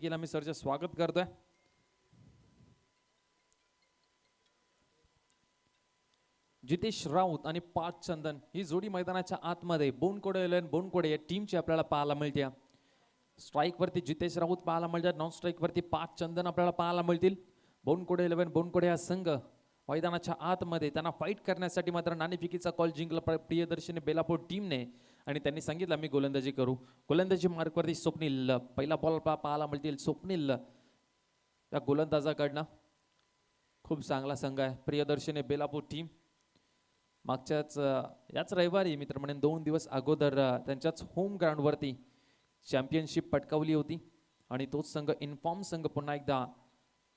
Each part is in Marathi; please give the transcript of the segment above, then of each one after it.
गेला मी सरचे स्वागत करतोय. जितेश राऊत आणि पार्थ चंदन ही जोडी मैदानाच्या आतमध्ये बोनकोडे 11 बोनकोडे या टीमची आपल्याला पाहायला मिळते. स्ट्राइक वरती जितेश राऊत पाहायला मिळतात, नॉन स्ट्राइक वरती पार्थ चंदन आपल्याला पाहायला मिळतील. बोनकोडे 11 बोनकोडे हा संघ मैदानाच्या आतमध्ये त्यांना फाईट करण्यासाठी मात्र नाणेफेकीचा कॉल जिंकला प्रियदर्शनी बेलापूर टीमने आणि त्यांनी सांगितलं मी गोलंदाजी करू. गोलंदाजी मार्कवरती स्वप्नील पहिला बॉल पाहायला मिळतील. स्वप्नील या गोलंदाजाकडनं खूप चांगला संघ आहे प्रियदर्शनी बेलापूर टीम. मागच्याच याच रविवारी मित्र म्हणून 2 दिवस अगोदर त्यांच्याच होम ग्राउंडवरती चॅम्पियनशिप पटकावली होती आणि तोच संघ इन्फॉर्म संघ पुन्हा एकदा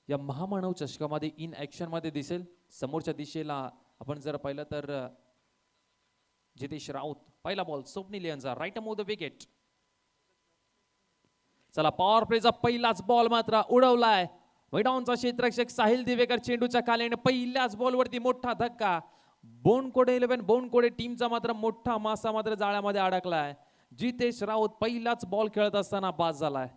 या महामानव चषकामध्ये इन ॲक्शन मध्ये दिसेल. समोरच्या दिशेला आपण जर पाहिलं तर जितेश राऊत पहिला बॉल स्वप्नील यांचा राईट अमोव द विकेट. चला पॉवर प्लेचा पहिलाच बॉल मात्र उडवलाय मैदानचा क्षेत्ररक्षक साहिल दिवेकर चेंडूच्या खालीने पहिल्याच बॉलवरती मोठा धक्का. बोनकोडे 11 बोनकोडे टीमचा मात्र मोठा मासा मात्र जाळ्यामध्ये अडकलाय. जितेश राऊत पहिलाच बॉल खेळत असताना बाद झालाय.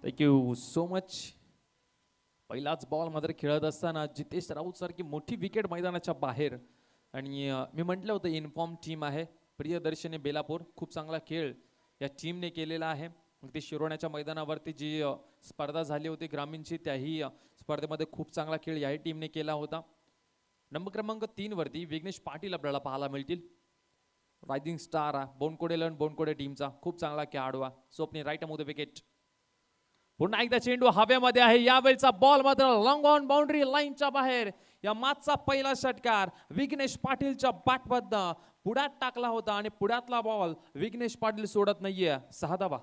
Thank you so much. पहिलाच बॉल मात्र खेळत असताना जितेश राऊत सारखी मोठी विकेट मैदानाच्या बाहेर आणि मी म्हटलं होतं इन्फॉर्म टीम आहे प्रियदर्शनी बेलापूर. खूप चांगला खेळ या टीमने केलेला आहे. मग ते शिरोण्याच्या मैदानावरती जी स्पर्धा झाली होती ग्रामीणची त्याही स्पर्धेमध्ये खूप चांगला खेळ याही टीमने केला होता. नंबर क्रमांक 3 वरती विघ्नेश पाटील आपल्याला पाहायला मिळतील. रायझिंग स्टार बोनकोडे 11 बोनकोडे टीमचा खूप चांगला खेळाडू. स्वप्नी राईट अमोव द विकेट. पुन्हा एकदा चेंडू हवेमध्ये आहे. यावेळचा बॉल मात्र लॉंग ऑन बाउंड्री लाईनच्या बाहेर. या मागचा पहिला षटकार विघ्नेश पाटीलच्या बॅटमधनं पुढ्यात टाकला होता आणि पुढ्यातला बॉल विघ्नेश पाटील सोडत नाहीये. 6 धावा.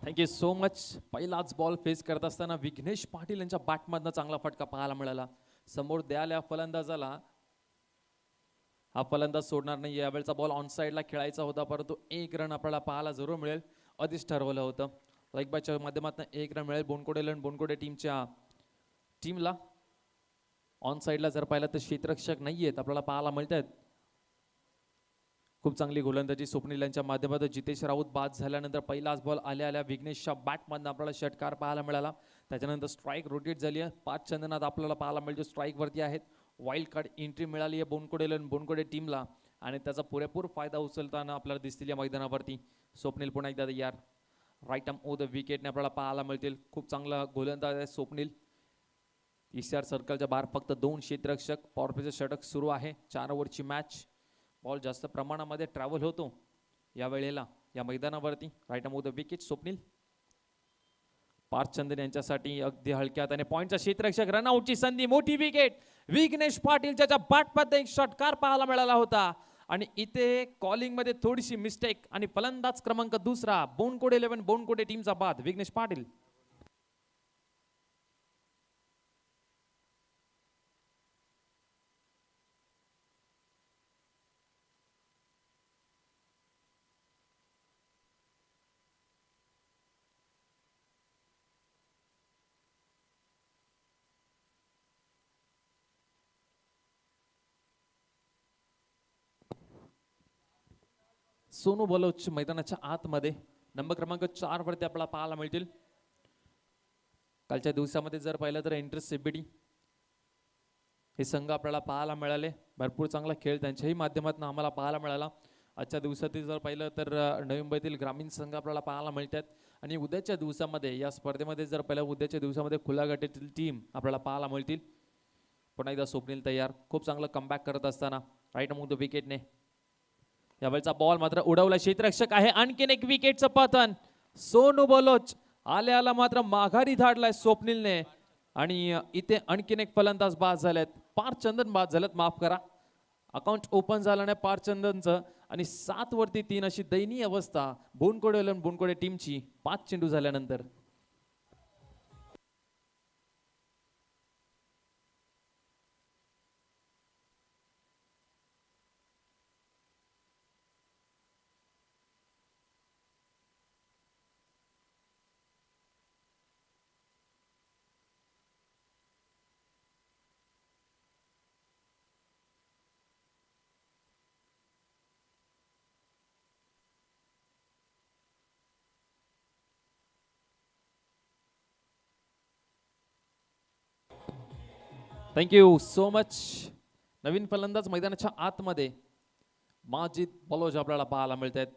Thank you so much. पहिलाच बॉल फेस करत असताना विघ्नेश पाटील यांच्या बॅटमधनं चांगला फटका पाहायला मिळाला. समोर द्याल फलंदाजाला हा फलंदाज सोडणार नाही. यावेळचा बॉल ऑन साईडला खेळायचा होता परंतु 1 रन आपल्याला पाहायला जरूर मिळेल आधीच ठरवलं होतं. लाईक बायच्या माध्यमातून 1 रन मिळेल बोनकोडे 11 बोनकोडे टीमला. ऑन साईडला जर पाहिलं तर क्षेत्ररक्षक नाही आहेत आपल्याला पाहायला मिळत आहेत. खूप चांगली गोलंदाजी स्वप्नील यांच्या माध्यमातून जितेश राऊत बाद झाल्यानंतर पहिलाच बॉल आल्या आल्या विघ्नेशच्या बॅटमधून आपल्याला षटकार पाहायला मिळाला. त्याच्यानंतर स्ट्राईक रोटेट झाली आहे. 5 चंदनात आपल्याला पाहायला मिळतो स्ट्राईक वरती आहेत. वाईल्ड कार्ड एंट्री मिळाली आहे बोनकोडे 11 बोनकोडे टीमला आणि त्याचा पुरेपूर फायदा उचलताना आपल्याला दिसतील या मैदानावरती. स्वप्नील पुन्हा एकदा यार राईट अमोव द विकेटने आपल्याला पाहायला मिळतील. खूप चांगला गोलंदाज आहे स्वप्नील. ईसीआर सर्कलच्या बाहेर फक्त 2 क्षेत्ररक्षक. पॉवर प्लेचं षटक सुरू आहे. 4 ओव्हरची मॅच. बॉल जास्त प्रमाणामध्ये ट्रॅव्हल होतो या वेळेला या मैदानावरती. राईट अमोव द विकेट स्वप्नील. पार्थ चंदन यांच्यासाठी अगदी हलक्यात आणि पॉइंटचा क्षेत्ररक्षक रनआउटची संधी. मोठी विकेट विघ्नेश पाटीलच्या बॅटमध्ये एक षटकार पाहायला मिळाला होता आणि इथे कॉलिंग मध्ये थोडीशी मिस्टेक आणि फलंदाज क्रमांक 2 बोनकोडे 11 बोनकोडे टीमचा बाद विघ्नेश पाटील. सोनू बलोच मैदानाच्या आतमध्ये नंबर क्रमांक 4 वरती आपल्याला पाहायला मिळतील. कालच्या दिवसामध्ये जर पाहिलं तर इंटरेस्ट सीबीडी हे संघ आपल्याला पाहायला मिळाले. भरपूर चांगला खेळ त्यांच्याही माध्यमातून आम्हाला पाहायला मिळाला. आजच्या दिवसातील जर पाहिलं तर नवी मुंबईतील ग्रामीण संघ आपल्याला पाहायला मिळतात आणि उद्याच्या दिवसामध्ये या स्पर्धेमध्ये जर पाहिलं उद्याच्या दिवसामध्ये खुल्या गटातील टीम आपल्याला पाहायला मिळतील. पुन्हा एकदा स्वप्नील तयार, खूप चांगलं कमबॅक करत असताना राईट अमोंग द विकेटने यावेळचा बॉल मात्र उडवला, क्षेत्ररक्षक आहे, आणखीन एक विकेटचं पतन. सोनू बलोच आल्या मात्र माघारी धाडलाय स्वप्नीलने आणि इथे आणखीन एक फलंदाज बाद झालेत, पारचंदन बाद झालेत, माफ करा. अकाउंट ओपन झालं नाही पारचंदनचं आणि 7 वरती 3 अशी दयनीय अवस्था बोनकोडे टीमची 5 चेंडू झाल्यानंतर. Thank you so much. नवीन फलंदाज मैदानाच्या आतमध्ये माजिद बलोच आपल्याला पाहायला मिळत आहेत.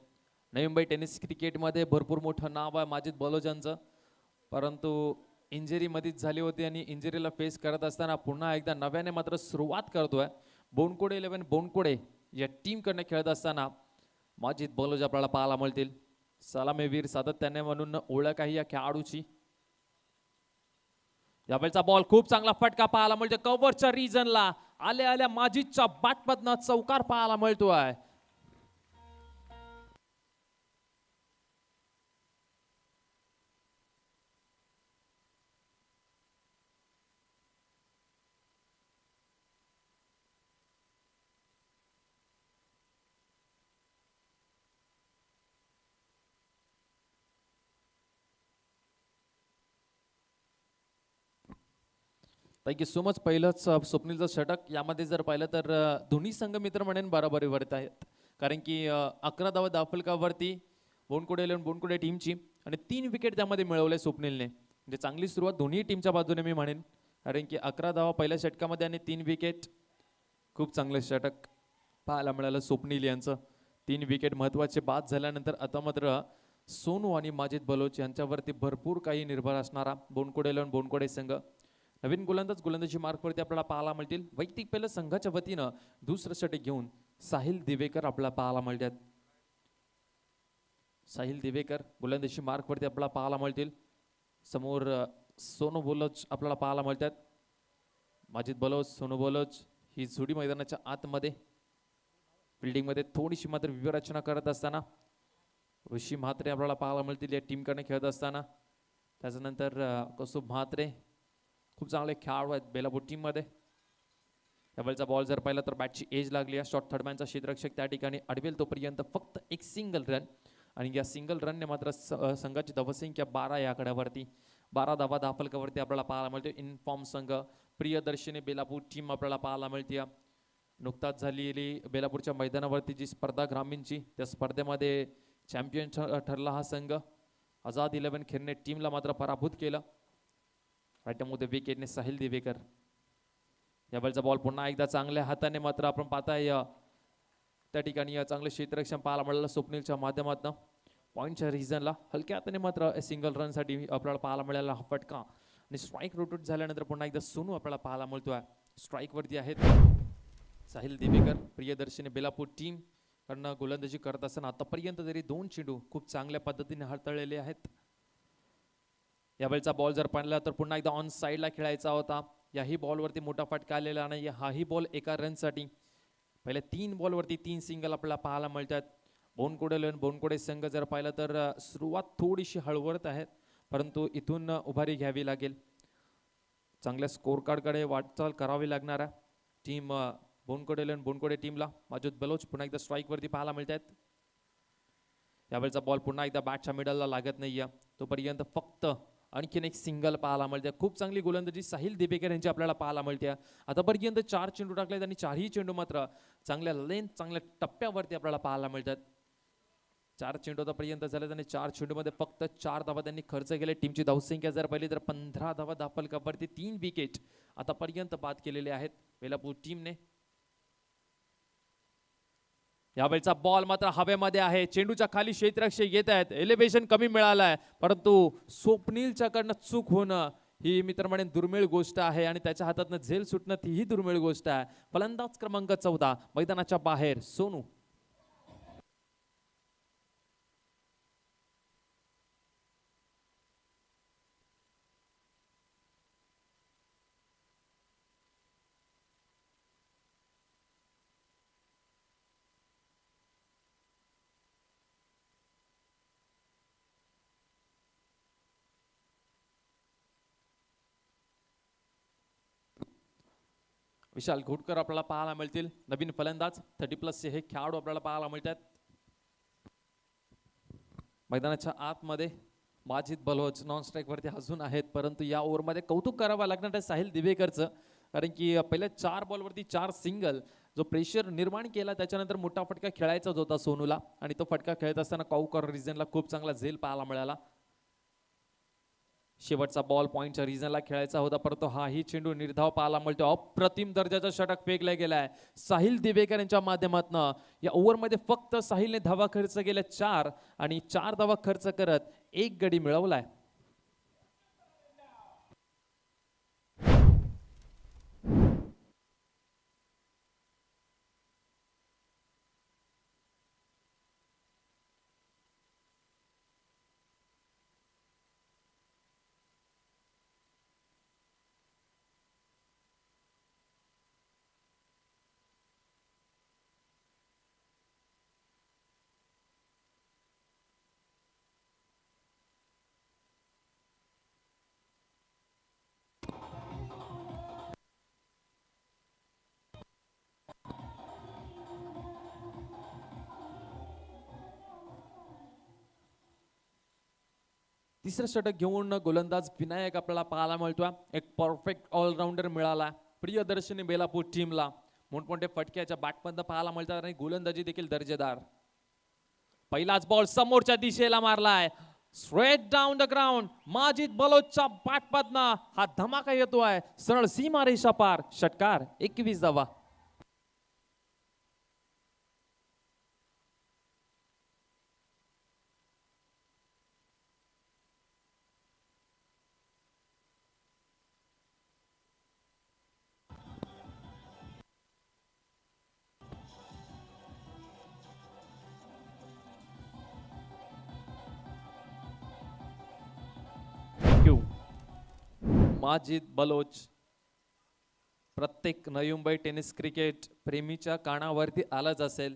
नवी मुंबई टेनिस क्रिकेटमध्ये भरपूर मोठं नाव आहे माजिद बलोचांचं, परंतु इंजरी मध्येच झाली होती आणि इंजरीला फेस करत असताना पुन्हा एकदा नव्याने मात्र सुरुवात करतोय. बोनकोडे 11 बोनकोडे या टीमकडनं खेळत असताना माजिद बलोच आपल्याला पाहायला मिळतील. सलामीवीर सातत्याने म्हणून ओळख आहे या खेळाडूची. यावेळचा बॉल खूप चांगला फटका पाहायला मिळतो, कव्हरच्या रिजनला आल्या माजिदच्या बॅटमधनं चौकार पाहायला मिळतोय. Thank you so much. पहिलंच स्वप्नीलचं षटक. यामध्ये जर पाहिलं तर दोन्ही संघ मित्र म्हणेन बरोबरीवरती आहेत, कारण की 11 धावा दाफलकावरती बोनकोडे टीमची आणि 3 विकेट त्यामध्ये मिळवले स्वप्नीलने. म्हणजे चांगली सुरुवात दोन्ही टीमच्या बाजूने मी म्हणेन, कारण की 11 धावा पहिल्या षटकामध्ये आणि 3 विकेट. खूप चांगलं षटक पाहायला मिळालं स्वप्नील यांचं. 3 विकेट महत्त्वाचे बाद झाल्यानंतर आता मात्र सोनू आणि माजिद बलोच यांच्यावरती भरपूर काही निर्भर असणारा बोनकोडे संघ. नवीन गोलंदाजी मार्कवरती आपल्याला पाहायला मिळतील. वैयक्तिक पहिलं संघाच्या वतीनं दुसरं षटक घेऊन साहिल दिवेकर आपल्याला पाहायला मिळतात. साहिल दिवेकर गोलंदाजी मार्कवरती आपल्याला पाहायला मिळतील. समोर सोनू बलोच आपल्याला पाहायला मिळतात. माजिद बलोच सोनू बलोच ही जोडी मैदानाच्या आतमध्ये फिल्डिंगमध्ये थोडीशी मात्र व्यूहरचना करत असताना ऋषी म्हात्रे आपल्याला पाहायला मिळतील या टीमकडे खेळत असताना. त्याच्यानंतर कौस्तुभ म्हात्रे खूप चांगले खेळाडू आहेत बेलापूर टीममध्ये. यावेळचा बॉल जर पाहिला तर बॅटची एज लागली आहे. शॉर्ट थर्डमॅनचा क्षेत्ररक्षक त्या ठिकाणी अडवेल तोपर्यंत फक्त एक सिंगल रन आणि या सिंगल रनने मात्र संघाची धावसंख्या 12 या आकड्यावरती 12 धावा दाफलकावरती आपल्याला पाहायला मिळते. इनफॉर्म संघ प्रियदर्शनी बेलापूर टीम आपल्याला पाहायला मिळते. नुकताच झालेली बेलापूरच्या मैदानावरती जी स्पर्धा ग्रामीणची, त्या स्पर्धेमध्ये चॅम्पियन ठरला हा संघ. आझाद 11 खेळणे टीमला मात्र पराभूत केलं. राईट मध्ये विकेटने साहिल दिवेकर. यावेळचा बॉल पुन्हा एकदा चांगल्या हाताने मात्र आपण पाहताय त्या ठिकाणी चांगलं क्षेत्ररक्षण पाहायला मिळालं स्वप्नीलच्या माध्यमातून. पॉईंटच्या रिजनला हलक्या हाताने मात्र सिंगल रनसाठी आपल्याला पाहायला मिळाला हा फटका आणि स्ट्राईक रोटेट झाल्यानंतर पुन्हा एकदा सोनू आपल्याला पाहायला मिळतोय. स्ट्राईकवरती आहेत साहिल दिवेकर. प्रियदर्शनी बेलापूर टीम कडनं गोलंदाजी करत असताना आतापर्यंत तरी 2 चेंडू खूप चांगल्या पद्धतीने हाताळलेले आहेत. यावेळचा बॉल जर पाहिला तर पुन्हा एकदा ऑन साईडला खेळायचा होता. याही बॉलवरती मोठा फटका आलेला नाही. हाही बॉल एका रनसाठी. पहिल्या 3 बॉलवरती 3 सिंगल आपल्याला पाहायला मिळतात. बोनकोडे संघ जर पाहिलं तर सुरुवात थोडीशी हळवळत आहेत, परंतु इथून उभारी घ्यावी लागेल. चांगल्या स्कोर कार्डकडे वाटचाल करावी लागणार आहे टीम बोनकोडे टीमला. माजिद बलोच पुन्हा एकदा स्ट्राईकवरती पाहायला मिळतात. यावेळचा बॉल पुन्हा एकदा बॅटच्या मिडलला लागत नाहीये, तोपर्यंत फक्त आणखीन एक सिंगल पाहायला मिळते. खूप चांगली गोलंदाजी साहिल दिवेकर यांची आपल्याला पाहायला मिळते. आतापर्यंत 4 चेंडू टाकलेत आणि 4ही चेंडू मात्र चांगल्या लेंथ चांगल्या टप्प्यावरती आपल्याला पाहायला मिळतात. 4 चेंडू आतापर्यंत झालेत आणि 4 चेंडूमध्ये फक्त 4 धावा त्यांनी खर्च केले. टीमची धावसंख्या जर पाहिली तर 15 धावा दाफलकावरती 3 विकेट आतापर्यंत बाद केलेले आहेत बेलापूर टीमने. यावेळचा बॉल मात्र हवेमध्ये आहे. चेंडूच्या खाली क्षेत्ररक्षक येत आहेत. एलिव्हेशन कमी मिळालंय, परंतु स्वप्नीलच्या कडनं चूक होणं ही मित्र म्हणेन दुर्मिळ गोष्ट आहे आणि त्याच्या हातातनं झेल सुटणं तीही दुर्मिळ गोष्ट आहे. फलंदाज क्रमांक 14 मैदानाच्या बाहेर सोनू. विशाल घोटकर आपल्याला पाहायला मिळतील. नवीन फलंदाज 30+ हे खेळाडू आपल्याला पाहायला मिळतात. मैदानाच्या आतमध्ये माजिद बलोच नॉन स्ट्राईक वरती अजून आहेत, परंतु या ओव्हरमध्ये कौतुक करावं लागणार आहे साहिल दिवेकरचं, कारण की पहिल्या 4 बॉलवरती 4 सिंगल जो प्रेशर निर्माण केला त्याच्यानंतर मोठा फटका खेळायचाच होता सोनूला आणि तो फटका खेळत असताना कॉकर रिजनला खूप चांगला झेल पाहायला मिळाला. शेवटचा बॉल पॉइंटच्या रिजनला खेळायचा होता, परंतु हाही चेंडू निर्धाव पाहायला मिळतो. अप्रतिम दर्जाचा षटक फेकला गेलाय साहिल दिवेकर यांच्या माध्यमातून. या ओव्हरमध्ये फक्त साहिलने धावा खर्च केल्या 4 आणि 4 धावा खर्च करत 1 गडी मिळवलाय. तिसरं षटक घेऊन गोलंदाज विनायक आपल्याला पाहायला मिळतोय. एक परफेक्ट ऑलराऊंडर मिळाला प्रियदर्शनी बेलापूर टीमला. मोठमोठे फटक्याच्या बॅटमधनं पाहायला मिळतात आणि गोलंदाजी देखील दर्जेदार. पहिलाच बॉल समोरच्या दिशेला मारलाय, straight down the ground. Majid बलोचच्या बॅटमधनं हा धमाका येतोय, सरळ सीमा रेषा पार. षटकार 21 धावा. माजिद बलोच प्रत्येक नवी मुंबई टेनिस क्रिकेट प्रेमीच्या कानावरती आलाच असेल.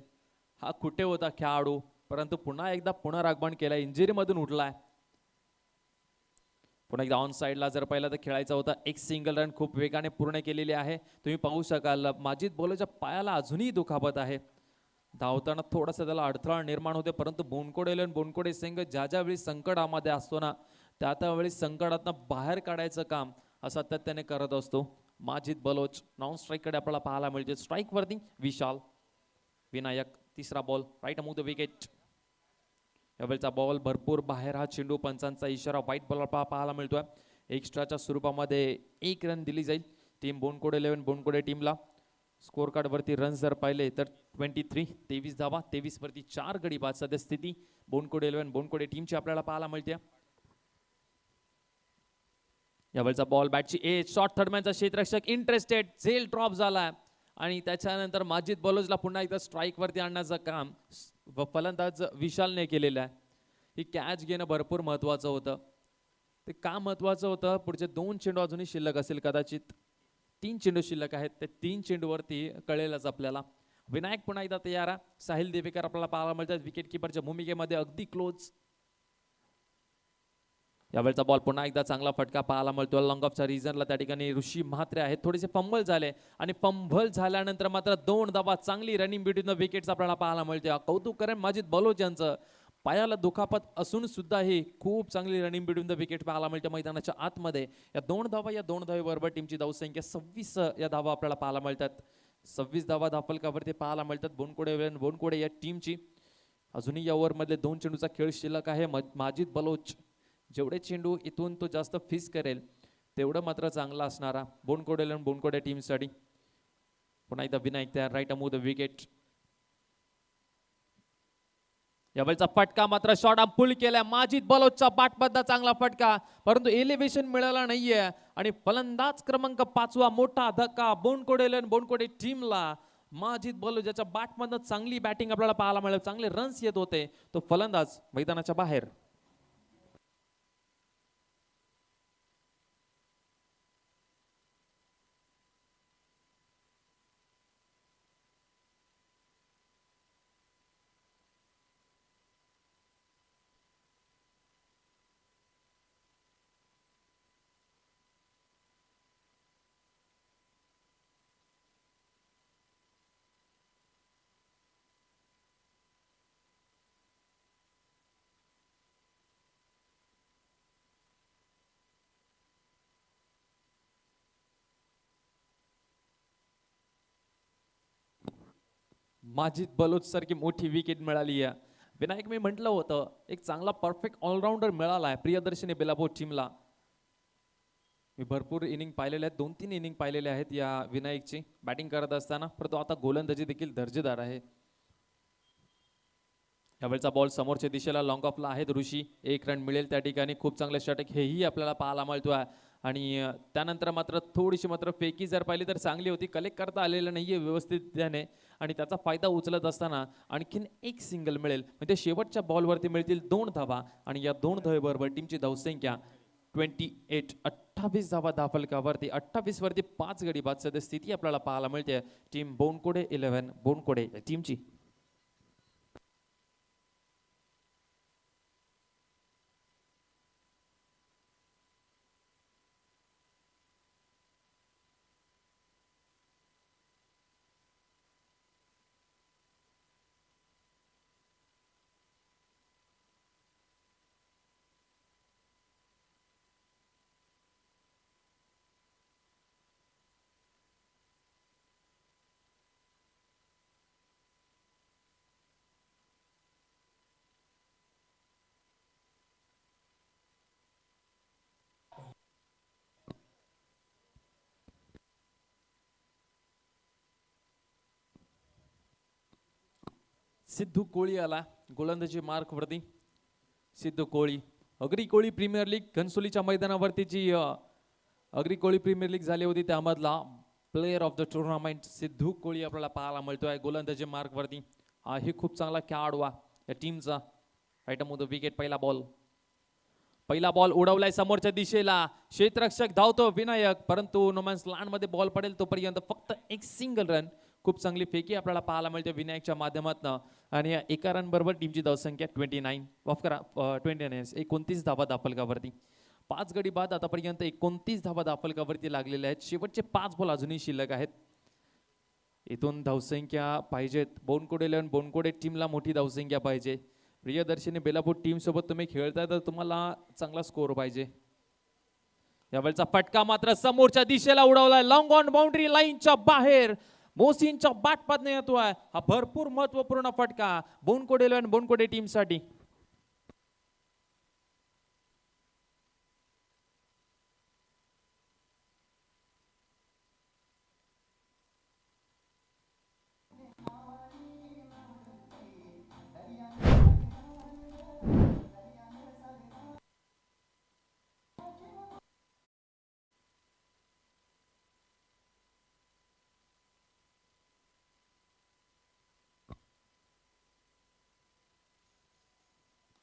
हा कुठे होता खेळाडू, परंतु पुन्हा एकदा पुनरागमन केलाय, इंजुरी मधून उठलाय. पुन्हा एकदा ऑन साइडला जर पहिला तर खेळायचा होता. एक सिंगल रन खूप वेगाने पूर्ण केलेली आहे. तुम्ही पाहू शकाल माजिद बलोच्या पायाला अजूनही दुखापत आहे. धावताना थोडासा त्याला अडथळा निर्माण होते, परंतु बोनकोडे संघ ज्या ज्यावेळी संकटामध्ये असतो ना त्या त्यावेळी संकटातनं बाहेर काढायचं काम सातत्याने करत असतो. माजिद बलोच नॉन स्ट्राईक कडे आपल्याला पाहायला मिळते. स्ट्राईक वरती विशाल विनायक. तिसरा बॉल राईट अमोंग द विकेट. यावेळचा बॉल भरपूर बाहेर, हा चेंडू पंचांचा इशारा व्हाईट बॉल पाहायला मिळतोय. एक्स्ट्राच्या स्वरूपामध्ये 1 रन दिली जाईल टीम बोनकोडे 11 बोनकोडे टीमला. स्कोर कार्ड वरती रन जर पाहिले तर 23, 23 धावा, 23 वरती 4 गडी बाद सध्या स्थिती बोनकोडे 11 बोनकोडे टीमची आपल्याला पाहायला मिळते. यावेळचा बॉल बॅटची एज शॉर्ट थर्डमॅनचा क्षेत्ररक्षक इंटरेस्टेड, झेल ड्रॉप झालाय आणि त्याच्यानंतर माजिद बलोचला पुन्हा एकदा स्ट्राईक वरती आणण्याचं काम फलंदाज विशालने केलेलं आहे. ही कॅच घेणं भरपूर महत्वाचं होतं. ते का महत्वाचं होतं, पुढचे 2 चेंडू अजूनही शिल्लक असेल, कदाचित 3 चेंडू शिल्लक आहेत. ते 3 चेंडूवरती कळेलच आपल्याला. विनायक पुन्हा एकदा तयार आहे. साहिल देवेकर आपल्याला पाहायला मिळतात विकेट किपरच्या भूमिकेमध्ये अगदी क्लोज. यावेळचा बॉल पुन्हा एकदा चांगला फटका पाहायला मिळतो लॉंग ऑफच्या रिजनला. त्या ठिकाणी ऋषी म्हात्रे आहेत, थोडेसे फंबल झाले आणि फंबल झाल्यानंतर मात्र 2 धावा, चांगली रनिंग बिटवीन द विकेट्स आपल्याला पाहायला मिळते. कौतुक करेन माजिद बलोच यांचं. पायाला दुखापत असून सुद्धा ही खूप चांगली रनिंग बिटवीन द विकेट पाहायला मिळते मैदानाच्या आतमध्ये. या 2 धावा, या 2 धावेबरोबर टीमची धावसंख्या 26 या धावा आपल्याला पाहायला मिळतात. 26 धावा धावफलकावरती पाहायला मिळतात बोनकोडे या टीमची. अजूनही या ओव्हरमधले 2 चेंडूचा खेळ शिल्लक आहे. माजिद बलोच जेवढे चेंडू इथून तो जास्त फिस करेल तेवढं मात्र चांगला असणारा बोनकोडे टीमसाठी. पुन्हा एकदा विनायक तयार राईट अमोंग द विकेट. यावेळचा फटका मात्र शॉर्ट आर्म पुल केलाय. माजिद बलोचचा बॅटमधला चांगला फटका, परंतु एलिव्हेशन मिळाला नाहीये आणि फलंदाज क्रमांक 5 मोठा धक्का बोनकोडे टीमला. माजिद बलोच ज्याच्या बॅटमधनं चांगली बॅटिंग आपल्याला पाहायला मिळाली, चांगले रन्स येत होते, तो फलंदाज मैदानाच्या बाहेर. माजिद बलोच सारखी मोठी विकेट मिळाली आहे. विनायक, मी म्हटलं होतं एक चांगला परफेक्ट ऑलराऊंडर मिळाला आहे प्रियदर्शनी बेलापूर टीमला. मी भरपूर इनिंग पाहिलेले आहेत, 2-3 इनिंग पाहिलेले आहेत या विनायकची बॅटिंग करत असताना, परंतु आता गोलंदाजी देखील दर्जेदार आहे. यावेळचा बॉल समोरच्या दिशेला लॉंग ऑफला आहे. ऋषी 1 रन मिळेल त्या ठिकाणी. खूप चांगले षटक हेही आपल्याला पाहायला मिळतो आहे. आणि त्यानंतर मात्र थोडीशी मात्र फेकी जर पाहिली तर चांगली होती, कलेक्ट करता आलेलं नाहीये व्यवस्थित त्याने, आणि त्याचा फायदा उचलत असताना आणखीन एक सिंगल मिळेल म्हणजे शेवटच्या बॉलवरती मिळतील 2 धावा. आणि या 2 धावेबरोबर टीमची धावसंख्या 28 धावा धाफलकावरती. 28 वरती 5 गडी बाद स्थिती आपल्याला पाहायला मिळते टीम बोनकोडे 11 बोनकोडे या टीमची. सिद्धू कोळी आला गोलंदाजी मार्क वरती. सिद्धू कोळी, अग्री कोळी प्रीमियर लीग घनसोलीच्या मैदानावरती जी अग्री कोळी प्रीमियर लीग झाली होती त्यामधला player of the tournament Sidhu Koli आपल्याला पाहायला मिळतोय गोलंदाजी मार्क वरती. ही खूप चांगला खेळाडू या टीमचा. Right of the wicket. पहिला बॉल उडवलाय समोरच्या दिशेला. क्षेत्ररक्षक धावतो विनायक, परंतु नोमॅन्स लँड मध्ये बॉल पडेल तोपर्यंत फक्त एक सिंगल रन. खूप चांगली फेकी आपल्याला पाहायला मिळते विनायकच्या माध्यमातून. आणि या एका रन बरोबर टीमची धावसंख्या 29 धावा दाफलकावरती. 5 गडी बाद आतापर्यंत 29 धावा दाफलकावरती लागलेल्या आहेत. शेवटचे 5 बॉल अजूनही शिल्लक आहेत. इथून धावसंख्या पाहिजेत. बोनकोडे 11 बोनकोडे टीमला मोठी धावसंख्या पाहिजे. प्रियदर्शनी बेलापूर टीम सोबत तुम्ही खेळताय तर तुम्हाला चांगला स्कोर पाहिजे. यावेळचा फटका मात्र समोरच्या दिशेला उडवलाय, लॉंग ऑन बाउंड्री लाईनच्या बाहेर. मोसीनच्या बॅटमधनं येतोय हा भरपूर महत्वपूर्ण फटका बोनकोडे 11 बोनकोडे टीम साठी.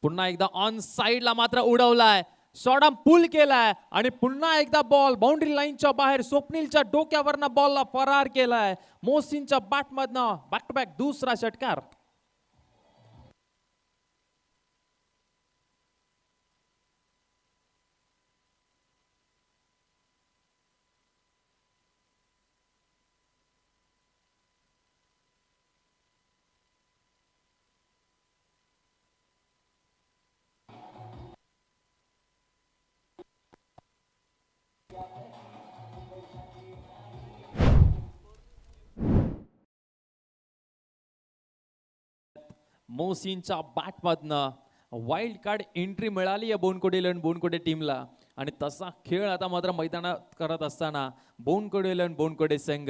पुन्हा एकदा ऑन साइडला मात्र उडवलाय, शॉर्ट आर्म पुल केलाय आणि पुन्हा एकदा बॉल बाउंड्री लाईनच्या बाहेर. स्वप्नीलच्या डोक्यावरनं बॉलला फरार केलाय. मोहसिनच्या बॅटमधनं बॅक टू बॅक दुसरा षटकार. मोहसिनच्या बॅटमधनं वाईल्ड कार्ड एंट्री मिळाली आहे बोनकोडे 11 बोनकोडे टीमला. आणि तसा खेळ आता मात्र मैदानात करत असताना बोनकोडे 11 बोनकोडे संघ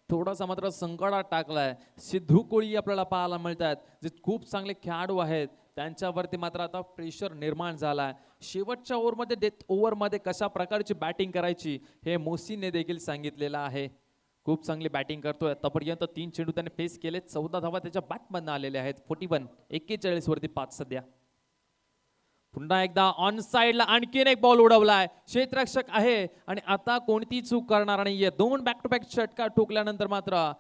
थोडासा मात्र संकटात टाकलाय. सिद्धू कोळी आपल्याला पाहायला मिळतात, जे खूप चांगले खेळाडू आहेत. त्यांच्यावरती मात्र आता प्रेशर निर्माण झालाय. शेवटच्या ओव्हरमध्ये डेथ ओव्हरमध्ये कशा प्रकारची बॅटिंग करायची हे मोसीने देखील सांगितलेलं आहे. खूप चांगली बॅटिंग करतोय. आतापर्यंत 3 चेंडू त्याने फेस केले. 14 धावा त्याच्या बॅटमधनं आलेल्या आहेत. 41 41 वरती 5 सध्या. पुन्हा एकदा ऑन साइडला आणखीन एक बॉल उडवलाय. क्षेत्ररक्षक आहे आणि आता कोणती चूक करणार नाहीये. 2 बॅक टू बॅक षटकार ठोकल्यानंतर मात्र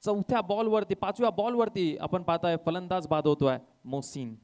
चौथ्या बॉलवरती 5व्या बॉलवरती आपण पाहताय फलंदाज बाद होतोय मोसीन.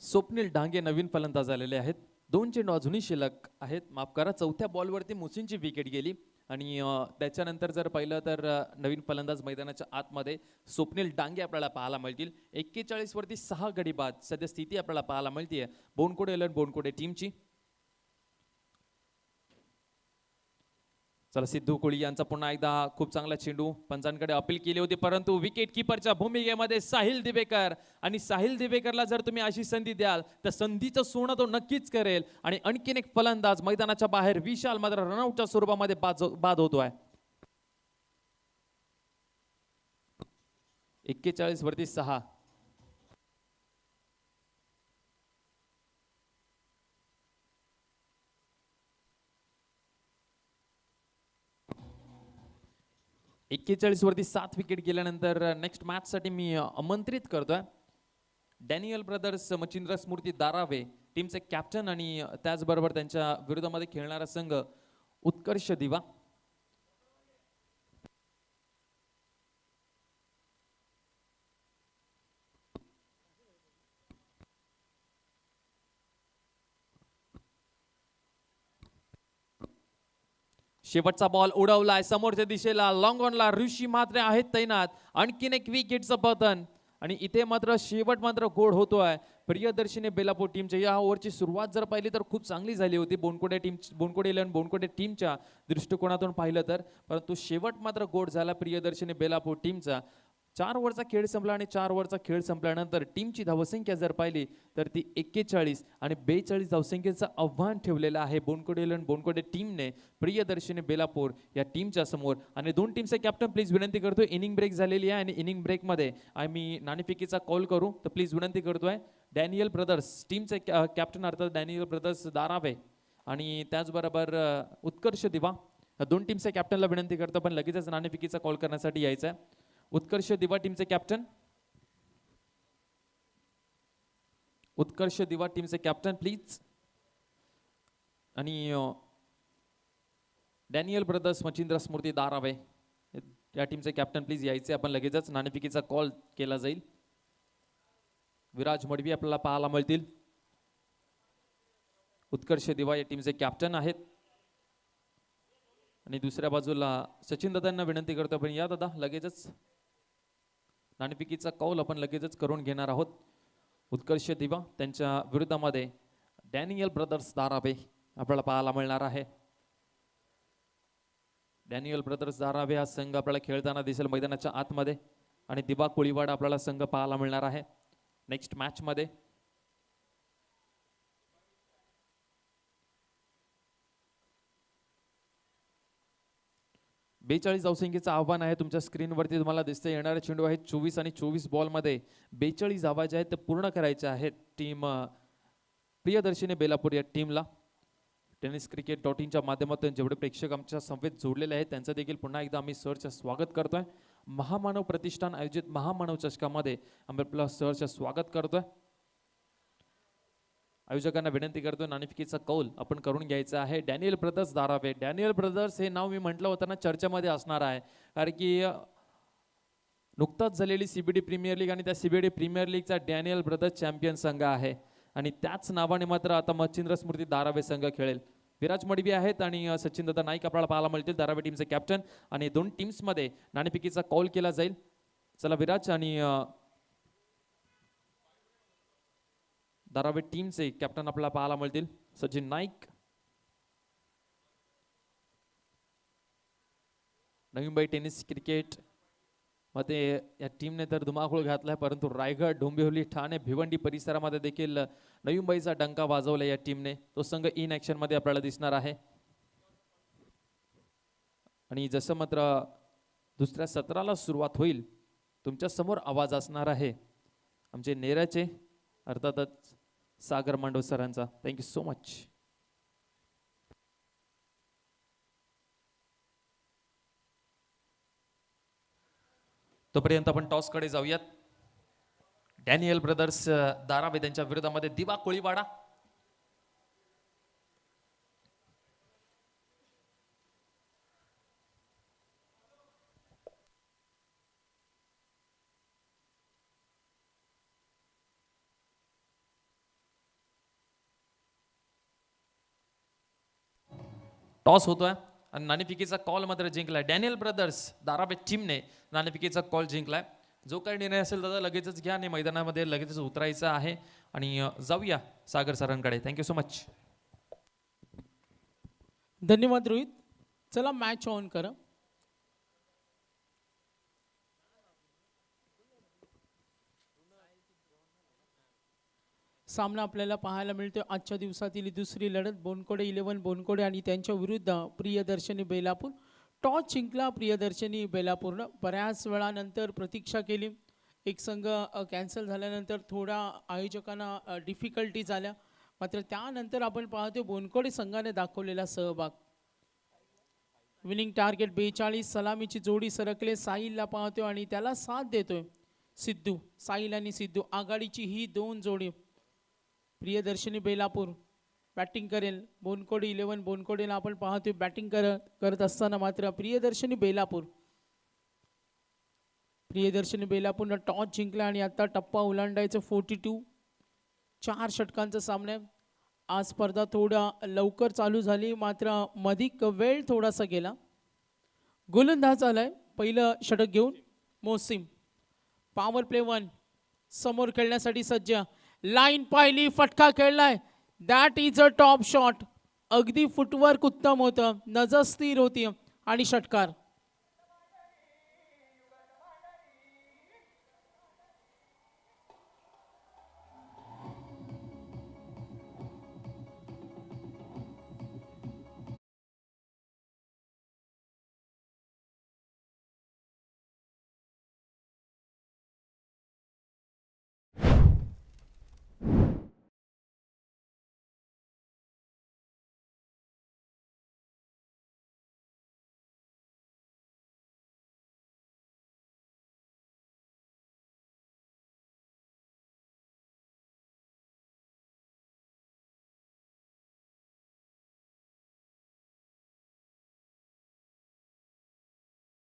स्वप्नील डांगे नवीन फलंदाज आलेले आहेत. 2 चेंडू अजूनही शिल्लक आहेत. माफ करा, चौथ्या बॉलवरती मोसीनची विकेट गेली आणि त्याच्यानंतर जर पाहिलं तर नवीन फलंदाज मैदानाच्या आतमध्ये स्वप्नील डांगे आपल्याला पाहायला मिळतील. 41 वरती 6 गडी बाद सध्या स्थिती आपल्याला पाहायला मिळते बोनकोडे एलन बोनकोडे टीमची. चला, सिद्धू कोळी यांचा पुन्हा एकदा खूप चांगला चेंडू पंचांकडे अपील केली होती, परंतु विकेट किपरच्या भूमिकेमध्ये साहिल दिवेकर. आणि साहिल दिवेकरला जर तुम्ही अशी संधी द्याल तर संधीचं सोनं तो नक्कीच करेल. आणि आणखीन एक फलंदाज मैदानाच्या बाहेर विशाल मात्र रनआउटच्या स्वरूपामध्ये बाद होतोय. 41 वरती 6. वरती 7 विकेट गेल्यानंतर नेक्स्ट मॅच साठी मी आमंत्रित करतोय डॅनियल ब्रदर्स मचिंद्र स्मृती दारावे टीमचे कॅप्टन आणि त्याचबरोबर त्यांच्या विरोधामध्ये खेळणारा संघ उत्कर्ष दिवा. शेवटचा बॉल उडवलाय समोरच्या दिशेला. लॉंग ऑनला ऋषी म्हात्रे आहेत तैनात. आणखीन एक विकेटचं पतन आणि इथे मात्र शेवट मात्र गोड होतोय. प्रियदर्शनी बेलापूर टीमच्या या ओव्हरची सुरुवात जर पाहिली तर खूप चांगली झाली होती बोनकोडे इलेव्हन बोनकोडे टीमच्या दृष्टिकोनातून पाहिलं तर, परंतु शेवट मात्र गोड झाला प्रियदर्शनी बेलापूर टीमचा. 4 ओव्हरचा खेळ संपला आणि 4 ओव्हरचा खेळ संपल्यानंतर टीमची धावसंख्या जर पाहिली तर ती 41 आणि 42 धावसंख्येचं आव्हान ठेवलेलं आहे बोनकोडे इलेव्हन बोनकोडे टीमने प्रियदर्शनी बेलापूर या टीमच्या समोर. आणि 2 टीमचे कॅप्टन प्लीज विनंती करतोय, इनिंग ब्रेक झालेली आहे आणि इनिंग ब्रेकमध्ये आम्ही नाणेफेकीचा कॉल करू तर प्लीज विनंती करतोय डॅनियल ब्रदर्स टीमचे कॅप्टन अर्थात डॅनियल ब्रदर्स दारावे आणि त्याचबरोबर उत्कर्ष दिवा 2 टीमच्या कॅप्टनला विनंती करतो पण लगेचच नाणेफेकीचा कॉल करण्यासाठी यायचं आहे. उत्कर्ष दिवा टीमचे कॅप्टन, उत्कर्ष दिवा टीमचे कॅप्टन प्लीज. आणि डॅनियल ब्रदर्स मचिंद्र स्मृती दारावे या टीमचे कॅप्टन प्लीज यायचे. आपण लगेचच नाणेफेकीचा कॉल केला जाईल. विराज मडवी आपल्याला पाहायला मिळतील. उत्कर्ष दिवा या टीमचे कॅप्टन आहेत. आणि दुसऱ्या बाजूला सचिन दादांना विनंती करतो पण या दादा लगेचच नाणेफेकीचा कौल आपण लगेचच करून घेणार आहोत. उत्कर्ष दिवा त्यांच्या विरोधामध्ये डॅनियल ब्रदर्स दारावे आपल्याला पाहायला मिळणार आहे. डॅनियल ब्रदर्स दारावे हा संघ आपल्याला खेळताना दिसेल मैदानाच्या आतमध्ये आणि दिबा कोळीवाड आपल्याला संघ पाहायला मिळणार आहे नेक्स्ट मॅच मध्ये. बेचाळीस धावसंख्येचं आव्हान आहे तुमच्या स्क्रीनवरती तुम्हाला दिसते. येणारे चेंडू आहेत 24 आणि 24 बॉलमध्ये 42 धावा ज्या आहेत ते पूर्ण करायच्या आहेत टीम प्रियदर्शनी बेलापूर या टीमला. tenniscricket.in माध्यमातून जेवढे प्रेक्षक आमच्या समवेत जोडलेले आहेत त्यांचं देखील पुन्हा एकदा आम्ही सरचं स्वागत करतोय. महामानव प्रतिष्ठान आयोजित महामानव चषकामध्ये आम्ही आपलं सरचं स्वागत करतोय. आयोजकांना विनंती करतो नाणेफेकीचा कौल आपण करून घ्यायचा आहे. Daniel brothers Darave, Daniel brothers हे नाव मी म्हटलं होतं ना चर्चेमध्ये असणार आहे कारण की नुकताच झालेली CBD प्रीमियर लीग आणि त्या CBD प्रीमियर लीगचा डॅनियल ब्रदर्स चॅम्पियन संघ आहे आणि त्याच नावाने मात्र आता मच्छिंद्र स्मृती दारावे संघ खेळेल. विराज मडवी आहेत आणि सचिन दादा नाईक आपल्याला पाहायला मिळतील धारावी टीमचे कॅप्टन. आणि दोन टीम्स मध्ये नाणेफेकीचा कॉल केला जाईल. चला विराज आणि धारावी टीमचे कॅप्टन आपल्याला पाहायला मिळतील सचिन नाईक. नवी मुंबई टेनिस क्रिकेट मध्ये या टीमने तर धुमाकूळ घातलाय, परंतु रायगड, डोंबिवली, ठाणे, भिवंडी परिसरामध्ये देखील नवी मुंबईचा डंका वाजवला या टीमने. तो संघ इन ऍक्शन मध्ये आपल्याला दिसणार आहे. आणि जसं मात्र दुसऱ्या सत्राला सुरुवात होईल तुमच्या समोर आवाज असणार आहे आमचे नेराचे अर्थातच सागर मांडव सरांचा. Thank you so much. तोपर्यंत आपण टॉस कडे जाऊयात. डॅनियल ब्रदर्स धारावी त्यांच्या विरोधामध्ये दिवा कोळीवाडा. टॉस होतोय आणि नाणेफेकीचा कॉल मात्र जिंकलाय. डॅनियल ब्रदर्स धारावी टीमने नाणेफेकीचा कॉल जिंकलाय. जो काही निर्णय असेल दादा लगेचच घ्या आणि मैदानामध्ये लगेचच उतरायचं आहे. आणि जाऊया सागर सरांकडे. Thank you so much. धन्यवाद रोहित. चला मॅच ऑन करा. सामना आपल्याला पाहायला मिळतो आजच्या दिवसातील दुसरी लढत. बोनकोडे 11 बोनकोडे आणि त्यांच्या विरुद्ध प्रियदर्शनी बेलापूर. टॉस जिंकला प्रियदर्शनी बेलापूरनं. बऱ्याच वेळानंतर प्रतीक्षा केली. एक संघ कॅन्सल झाल्यानंतर थोडा आयोजकांना डिफिकल्टीज आल्या, मात्र त्यानंतर आपण पाहतो बोनकोडे संघाने दाखवलेला सहभाग. Winning target 42. सलामीची जोडी सरकले. साहिलला पाहतो आणि त्याला साथ देतोय सिद्धू. साहिल आणि सिद्धू आघाडीची ही दोन जोडी. प्रियदर्शनी बेलापूर बॅटिंग करेल. बोनकोडे 11 बोनकोडेला आपण पाहतोय बॅटिंग करत असताना मात्र प्रियदर्शनी बेलापूरनं टॉस जिंकला आणि आता टप्पा ओलांडायचं 42. 4 षटकांचा सामना आहे. आज स्पर्धा थोडा लवकर चालू झाली, मात्र मधिक वेळ थोडासा गेला. गोलंदाज आलाय पहिलं षटक घेऊन मोसिम. पॉवर प्ले 1 समोर खेळण्यासाठी सज्ज. लाईन पाहिली, फटका खेळलाय. That is a top shot. अगदी फुटवर्क उत्तम होतं, नजर स्थिर होती आणि षटकार.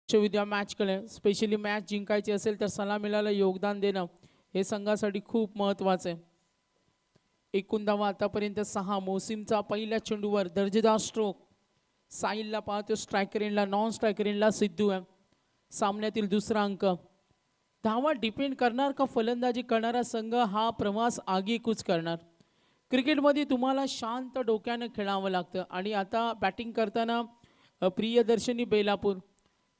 विद्या मॅचकडे स्पेशली मॅच जिंकायची असेल तर सलामीला योगदान देणं हे संघासाठी खूप महत्त्वाचं आहे. एकूण धावा आतापर्यंत 6. मोसिमचा पहिल्या चेंडूवर दर्जेदार स्ट्रोक. साहिलला पाहतो स्ट्रायकर एंडला, नॉन स्ट्रायकर एंडला सिद्धू आहे. सामन्यातील दुसरा अंक. धावा डिपेंड करणार का फलंदाजी करणारा संघ हा प्रवास आगीकूच करणार. क्रिकेटमध्ये तुम्हाला शांत डोक्यानं खेळावं लागतं आणि आता बॅटिंग करताना प्रियदर्शनी बेलापूर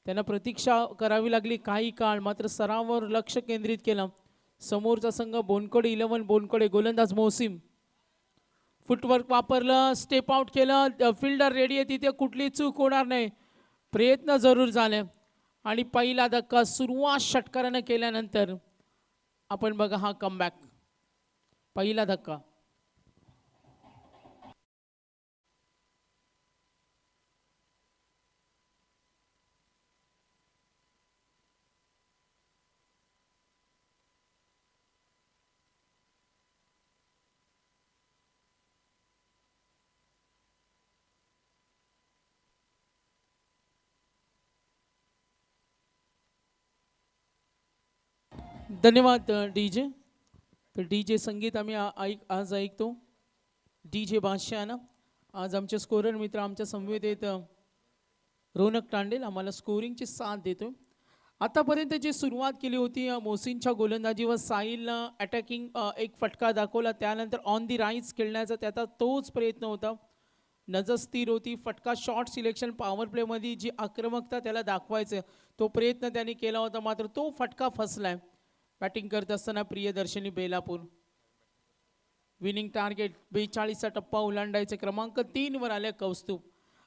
त्यांना प्रतीक्षा करावी लागली काही काळ, मात्र सरावावर लक्ष केंद्रित केलं. समोरचा संघ बोनकोडे 11 बोनकोडे. गोलंदाज मोसिम फुटवर्क वापरलं, स्टेप आउट केलं, फिल्डर रेडी आहे, तिथे कुठली चूक होणार नाही. प्रयत्न जरूर झाले आणि पहिला धक्का सुरुवात षटकारानं केल्यानंतर आपण बघा हा कमबॅक. पहिला धक्का. धन्यवाद डीजे. तर डीजे संगीत आम्ही आज ऐकतो. डीजे बादशाहनं आज आमचे स्कोरर मित्र आमच्या समवेत रौनक तांडेल आम्हाला स्कोरिंगची साथ देतो. आतापर्यंत जी सुरुवात केली होती मोहसिनच्या गोलंदाजीवर साहिलनं अटॅकिंग एक फटका दाखवला, त्यानंतर ऑन दी राईज खेळण्याचा त्याचा तोच प्रयत्न होता. नजर स्थिर होती, फटका शॉट सिलेक्शन पॉवर प्लेमध्ये जी आक्रमकता त्याला दाखवायचं तो प्रयत्न त्यांनी केला होता, मात्र तो फटका फसलाय. बॅटिंग करत असताना प्रियदर्शनी बेलापूर. विनिंग टार्गेट 42चा टप्पा ओलांडायचे, क्रमांक 3 वर आले कौस्तुभ.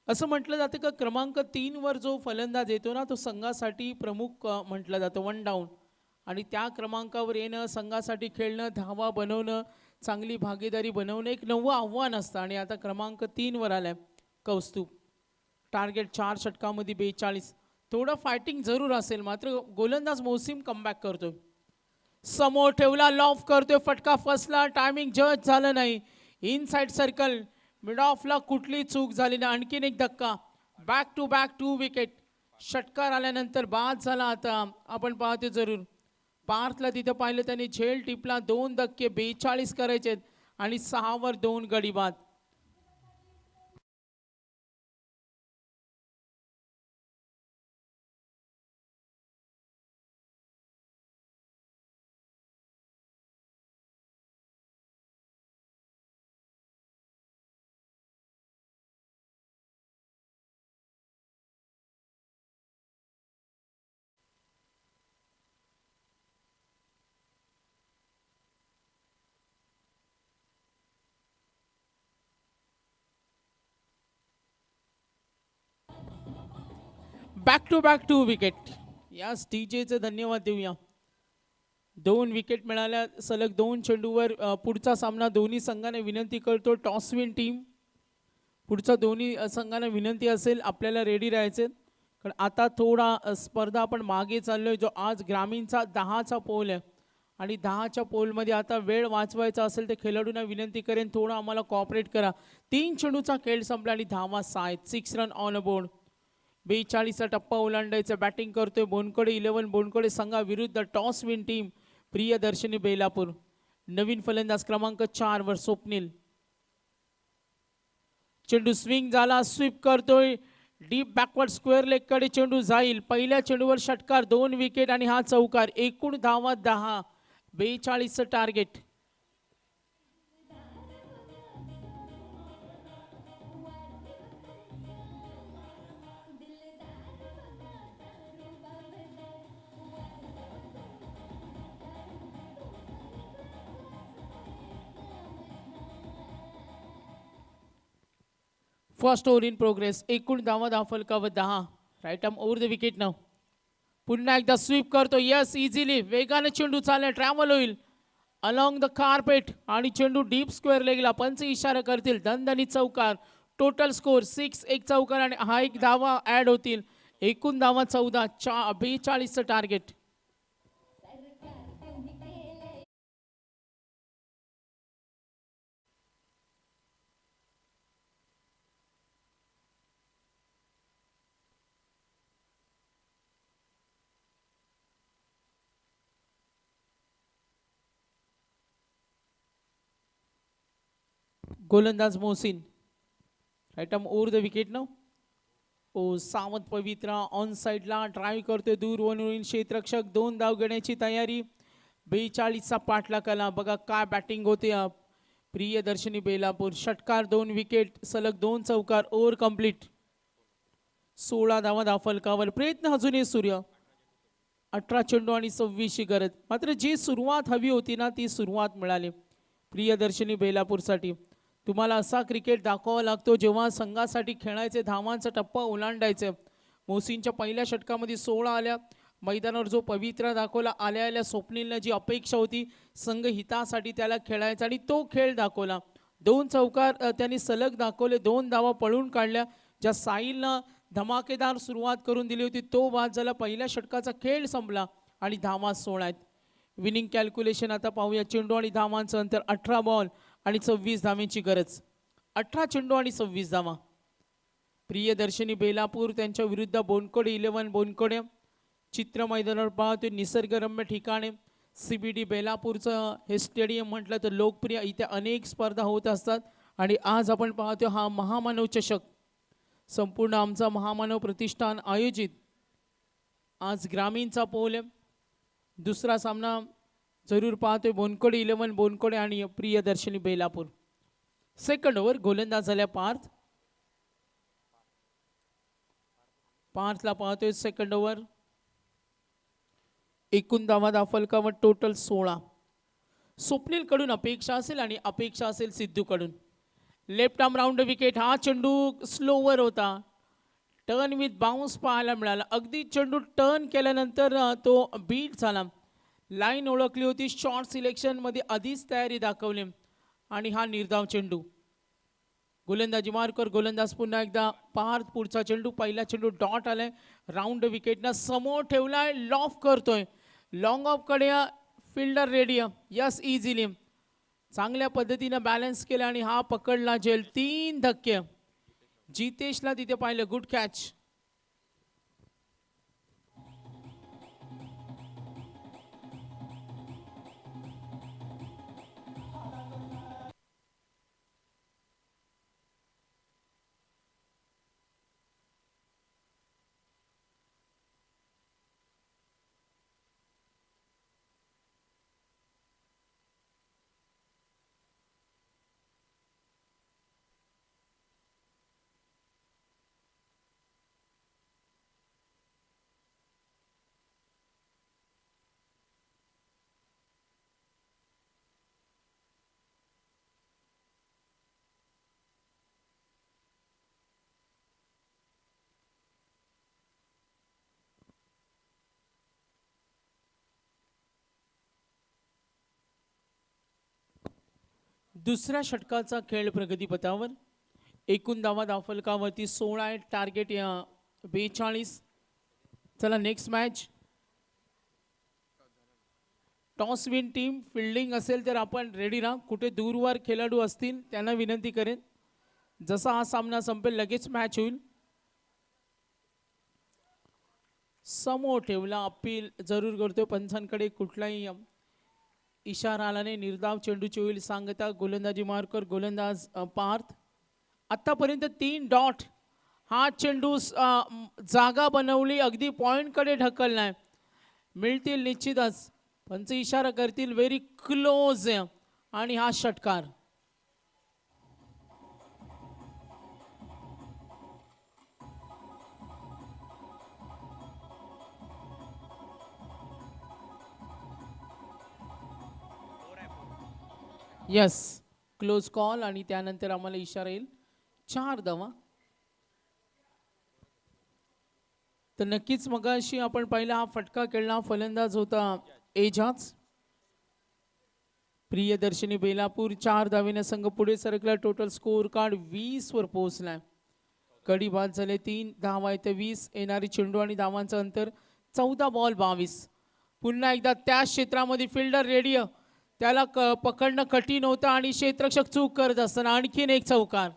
असं म्हटलं जातं का क्रमांक 3 वर जो फलंदाज येतो ना तो संघासाठी प्रमुख म्हटलं जातं, वन डाऊन. आणि त्या क्रमांकावर येणं, संघासाठी खेळणं, धावा बनवणं, चांगली भागीदारी बनवणं एक नवं आव्हान असतं. आणि आता क्रमांक 3 वर आलाय कौस्तुभ. टार्गेट 4 षटकामध्ये 42. थोडं फायटिंग जरूर असेल, मात्र गोलंदाज मोहसिन कमबॅक करतोय. समोर ठेवला, लॉफ करतोय, फटका फसला, टायमिंग जज झालं नाही. इनसाइड सर्कल, मिड ऑफला कुठली चूक झाली ना. आणखीन एक धक्का, बॅक टू बॅक 2 विकेट. षटकार आल्यानंतर बाद झाला. आता आपण पाहतो जरूर पार्थला तिथं पाहिलं त्यांनी झेल टिपला, 2 धक्के 42 करायचे आणि 6 वर 2 गडी बाद. Back to back 2 wicket. या डीजेचं धन्यवाद देऊया. 2 विकेट मिळाल्या सलग 2 चेंडूवर. पुढचा सामना दोन्ही संघाने विनंती करतो, टॉस विन टीम. पुढचा दोन्ही संघांना विनंती असेल आपल्याला रेडी राहायचे, कारण आता थोडा स्पर्धा आपण मागे चाललोय. जो आज ग्रामीणचा 10चा पोल आहे आणि 10च्या पोलमध्ये आता वेळ वाचवायचा असेल तर खेळाडूंना विनंती करेन थोडं आम्हाला कॉपरेट करा. 3 चेंडूचा खेळ संपला आणि धावा 6 रन ऑन अ बोर्ड. 42चा टप्पा ओलांडायचा. बॅटिंग करतोय बोनकडे 11. बोनकडे संघाविरुद्ध toss win team Priyadarshani Belapur. नवीन फलंदाज क्रमांक 4 वर स्वप्नील. चेंडू स्विंग झाला, स्वीप करतोय, डीप बॅकवर्ड स्क्वेअर लेग कडे चेंडू जाईल. पहिल्या चेंडूवर षटकार, 2 विकेट आणि हा चौकार. एकूण धावा 10. 42चं target. First over in progress. एकूण धावा फलकावर 10. Right arm over the wicket नाव. पुन्हा एकदा स्वीप करतो, यस इझिली. वेगाने चेंडू चालला, ट्रॅव्हल होईल अलॉंग द कार्पेट आणि चेंडू डीप स्क्वेअर लेगला. पंच इशारा करतील, दणदणीत चौकार. Total score 6. एक चौकार आणि हा एक धावा ऍड होतील. एकूण धावा 14. 42चं टार्गेट. गोलंदाज Mohsin. Right arm over the wicket नाव. ओ सावंत पवित्रा ऑन साइडला ड्राईव्ह करतोय, दूर वरून क्षेत्ररक्षक. 2 धाव घेण्याची तयारी. 42चा पाठलाग आला. बघा काय बॅटिंग होते प्रियदर्शनी बेलापूर. षटकार, 2 विकेट, सलग 2 चौकार. Over complete. 16 धावा फलकावर. प्रयत्न अजूनही सूर्य. 18 चेंडू आणि 26ची गरज. मात्र जी सुरुवात हवी होती ना ती सुरुवात मिळाली प्रियदर्शनी बेलापूरसाठी. तुम्हाला असा क्रिकेट दाखवावा लागतो जेव्हा संघासाठी खेळायचे, धावांचा टप्पा ओलांडायचे. मोहसिनच्या पहिल्या षटकामध्ये 16 आल्या. मैदानावर जो पवित्रा दाखवला, आल्या आल्या स्वप्नीलनं जी अपेक्षा होती संघ हितासाठी त्याला खेळायचा आणि तो खेळ दाखवला. 2 चौकार त्यांनी सलग दाखवले, 2 धावा पळून काढल्या. ज्या साहिलनं धमाकेदार सुरुवात करून दिली होती तो बाद झाला. पहिल्या षटकाचा खेळ संपला आणि धावा 16 आहेत. विनिंग कॅल्क्युलेशन आता पाहूया. चेंडू आणि धावांचं अंतर 18 बॉल आणि 26 धावेची गरज. 18 चेंडू आणि 26 धावा. प्रियदर्शनी बेलापूर त्यांच्या विरुद्ध बोनकोडे 11. बोनकोडे चित्र मैदानावर पाहतोय, निसर्गरम्य ठिकाणे. CBD बेलापूरचं हे स्टेडियम म्हटलं तर लोकप्रिय. इथे अनेक स्पर्धा होत असतात आणि आज आपण पाहतो हा महामानव चषक संपूर्ण आमचा महामानव प्रतिष्ठान आयोजित आज ग्रामीणचा पोल आहे. दुसरा सामना जरूर पाहतोय बोनकोडे 11 बोनकोडे आणि प्रियदर्शनी बेलापूर. सेकंड ओव्हर गोलंदाज झाल्या पार्थला पाहतोय सेकंड ओव्हर. एकूण धावा दाफलकावर टोटल 16. स्वप्नील कडून अपेक्षा असेल आणि अपेक्षा असेल सिद्धू कडून. Left arm round wicket. हा चेंडू स्लोवर होता. टर्न विथ बाउन्स पाहायला मिळाला. अगदी चेंडू टर्न केल्यानंतर तो बीट झाला. लाईन ओळखली होती. शॉर्ट सिलेक्शन मध्ये आधीच तयारी दाखवली आणि हा निर्धाव चेंडू. गोलंदाजी मार्कर गोलंदाज पुन्हा एकदा पार्थ. पुढचा चेंडू. पहिला चेंडू डॉट आलाय. राऊंड विकेटनं समोर ठेवलाय. लॉफ करतोय. लॉंग ऑफ कडे फिल्डर रेडी. यस इझिली चांगल्या पद्धतीनं बॅलन्स केला आणि हा पकडला जेल. 3 धक्के. जितेशला तिथे पाहिलं. Good catch. दुसऱ्या षटकाचा खेळ प्रगतीपथावर. एकूण धावा दाफलकावरती 16 आहे. टार्गेट 42. चला next match. Toss win team. Fielding असेल तर आपण रेडी राहा. कुठे दूरवर खेळाडू असतील त्यांना विनंती करेन जसा हा सामना संपेल लगेच मॅच होईल. समोर ठेवला. अपील जरूर करतोय. पंचांकडे कुठलाही इशारा आला नाही. निर्धाव चेंडूची होईल सांगता. गोलंदाजी मार्कर गोलंदाज पार्थ. आतापर्यंत 3 डॉट. हा चेंडू जागा बनवली. अगदी पॉइंट कडे ढकललाय. मिळतील निश्चितच. पंच इशारा करतील व्हेरी क्लोज आणि हा षटकार. यस क्लोज कॉल आणि त्यानंतर आम्हाला इशारा येईल 4 धावा. तर नक्कीच मगाशी आपण पहिला हा फटका खेळला. फलंदाज होता एजाज. प्रियदर्शनी बेलापूर 4 धावेने संघ पुढे सरकला. टोटल स्कोर कार्ड 20 वर पोहोचलाय. कडी बाद झाले. 3 धावा येते 20. येणारी चेंडू आणि धावांचं अंतर 14 बॉल 22. पुन्हा एकदा त्या क्षेत्रामध्ये फिल्डर रेडी. त्याला पकडणं कठीण होतं आणि क्षेत्ररक्षक चूक करत असताना आणखीन एक चौकार.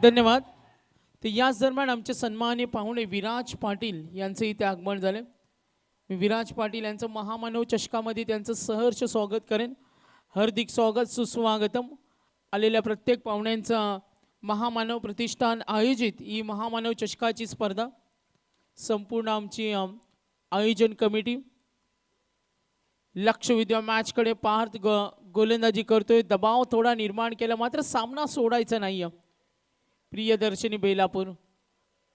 धन्यवाद. तर याच दरम्यान आमचे सन्माननीय पाहुणे विराज पाटील यांचं इथे आगमन झाले. मी विराज पाटील यांचं महामानव चषकामध्ये त्यांचं सहर्ष स्वागत करेन. हार्दिक स्वागत सुस्वागतम. आलेल्या प्रत्येक पाहुण्यांचा महामानव प्रतिष्ठान आयोजित ही महामानव चषकाची स्पर्धा संपूर्ण आमची आयोजन कमिटी लक्ष विद्या मॅचकडे पाहत गोलंदाजी करतोय. दबाव थोडा निर्माण केला मात्र सामना सोडायचा नाही. प्रियदर्शनी बेलापूर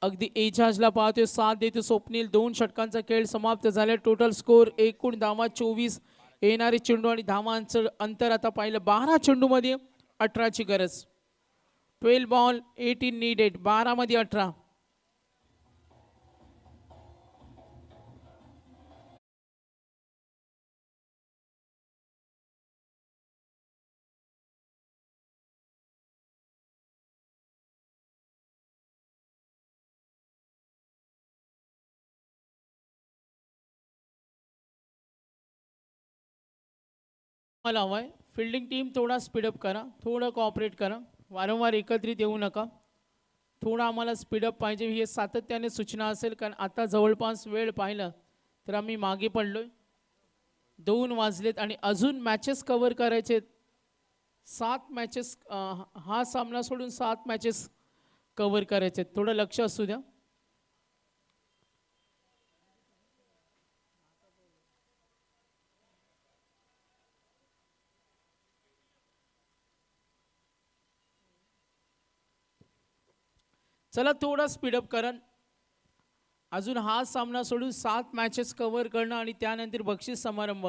अगदी एजाजला पाहतोय. साथ देतो स्वप्नील. 2 षटकांचा खेळ समाप्त झाला. टोटल स्कोर एकूण धावा 24. येणारे चेंडू आणि धावांचं अंतर आता पाहिलं 12 चेंडूमध्ये 18ची गरज. 12 बॉल 18 नीडेड. 12 मध्ये 18. मला हवाय फिल्डिंग टीम थोडा स्पीडअप करा, थोडं कॉपरेट करा, वारंवार एकत्रित येऊ नका. थोडा आम्हाला स्पीडअप पाहिजे, ही सातत्याने सूचना असेल. कारण आता जवळपास वेळ पाहिला तर आम्ही मागे पडलोय. 2 वाजलेत आणि अजून मॅचेस कव्हर करायचे. 7 मॅचेस, हा सामना सोडून 7 मॅचेस कव्हर करायचे. थोडं लक्ष असू द्या. चला थोडा स्पीडअप करा. अजून हा सामना सोडून 7 मॅचेस कव्हर करणं आणि त्यानंतर बक्षीस समारंभ.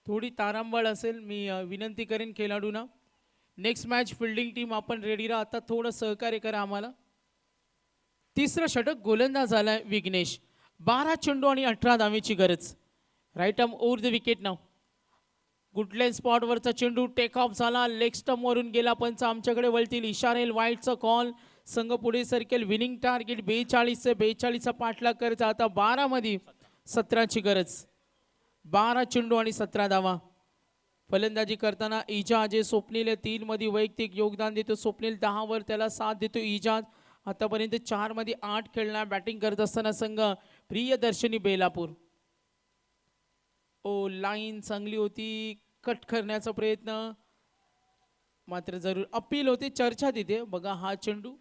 थोडी तारांबळ असेल. मी विनंती करेन खेळाडूंना. नेक्स्ट मॅच फिल्डिंग टीम आपण रेडी राहा. आता थोडं सहकार्य करा आम्हाला. तिसरं षटक गोलंदाज झालाय विघ्नेश. 12 चेंडू आणि 18 धावेची गरज. Right arm over the wicket नाव. गुडलँड स्पॉटवरचा चेंडू टेक ऑफ झाला. लेग स्टंप वरून गेला. पंच आमच्याकडे वळतील. इशारेल वाईटचा कॉल. संघ पुढे सरकेल. विनिंग टार्गेट 42 पाठलाग करायचा. आता 12 मध्ये 17ची गरज. 12 चेंडू आणि 17 धावा. फलंदाजी करताना इजाज स्वप्नील 3 मध्ये वैयक्तिक योगदान देतो. स्वप्नील 10 वर त्याला साथ देतो इजाज. आतापर्यंत 4 मध्ये 8 खेळणार. बॅटिंग करत असताना संघ प्रियदर्शनी बेलापूर. ओ लाईन चांगली होती. कट करण्याचा प्रयत्न मात्र जरूर अपील होते. चर्चा तिथे बघा. हा चेंडू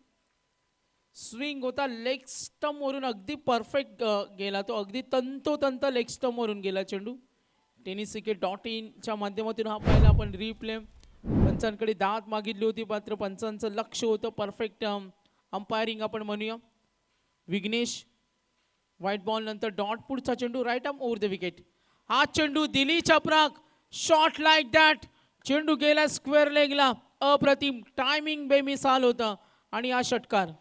स्विंग होता. लेग स्टंप वरून अगदी परफेक्ट गेला तो. अगदी तंतोतंत लेग स्टंप वरून गेला चेंडू. टेनिस क्रिकेट .in माध्यमातून हा पाहिला आपण रिप्ले. पंचांकडे दाद मागितली होती मात्र पंचांचं लक्ष होतं. परफेक्ट अंपायरिंग आपण म्हणूया. विघ्नेश व्हाईट बॉल नंतर डॉट. पुढचा चेंडू right arm over the wicket. हा चेंडू दिली चपराक. Shot like that. चेंडू गेला स्क्वेअर लेगला. अप्रतिम टायमिंग बेमिसाल होता आणि हा षटकार.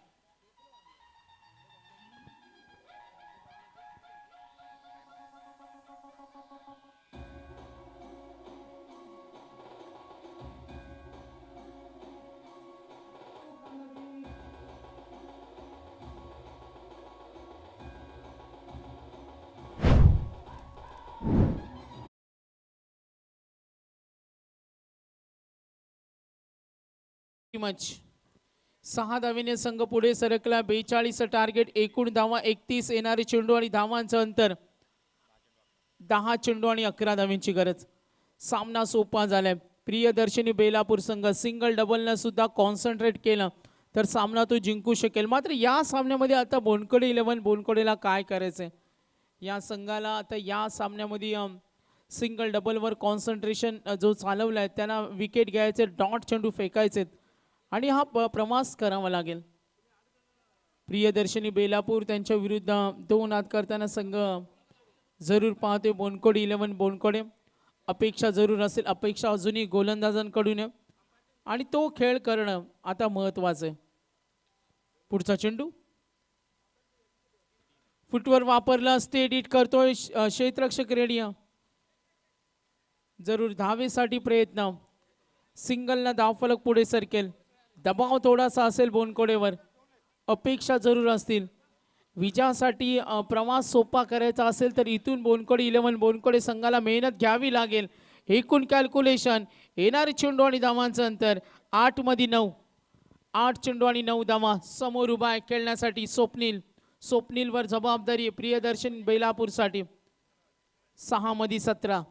मच 6 धावेने संघ पुढे सरकला. 42 टार्गेट. एकूण धावा 31. येणारे चेंडू आणि धावांचं अंतर 10 चेंडू आणि 11 धावांची गरज. सामना सोपा झालाय. प्रियदर्शनी बेलापूर संघ सिंगल डबलनं सुद्धा कॉन्सन्ट्रेट केलं तर सामना तो जिंकू शकेल. मात्र या सामन्यामध्ये आता बोनकडे 11 बोनकडेला काय करायचंय या संघाला. आता या सामन्यामध्ये सिंगल डबलवर कॉन्सन्ट्रेशन जो चालवलाय त्यांना विकेट घ्यायचे. डॉट चेंडू फेकायचे आणि हा प्रवास करावा लागेल. प्रियदर्शनी बेलापूर त्यांच्या विरुद्ध 2 आत करताना संघ जरूर पाहतोय. बोनकोडे 11 बोनकोडे. अपेक्षा जरूर असेल. अपेक्षा अजूनही गोलंदाजांकडून आणि तो खेळ करणं आता महत्वाचं आहे. पुढचा चेंडू फुटवर वापरला. स्टेट हिट करतोय क्षेत्ररक्षक रेडिया. जरूर धावेसाठी प्रयत्न. सिंगलना धावफलक पुढे सरकेल. दबाव थोडासा असेल बोनकोडेवर. अपेक्षा जरूर असतील. विजयासाठी प्रवास सोपा करायचा असेल तर इथून बोनकोडे 11 बोनकोडे संघाला मेहनत घ्यावी लागेल. एकूण कॅल्क्युलेशन. येणारे चेंडू आणि धावांचं अंतर 8 मध्ये 9. 8 चेंडू आणि 9 धावा. समोर उभा आहे खेळण्यासाठी स्वप्नील. स्वप्नीलवर जबाबदारी आहे प्रियदर्शन बेलापूरसाठी. 6 मध्ये 17.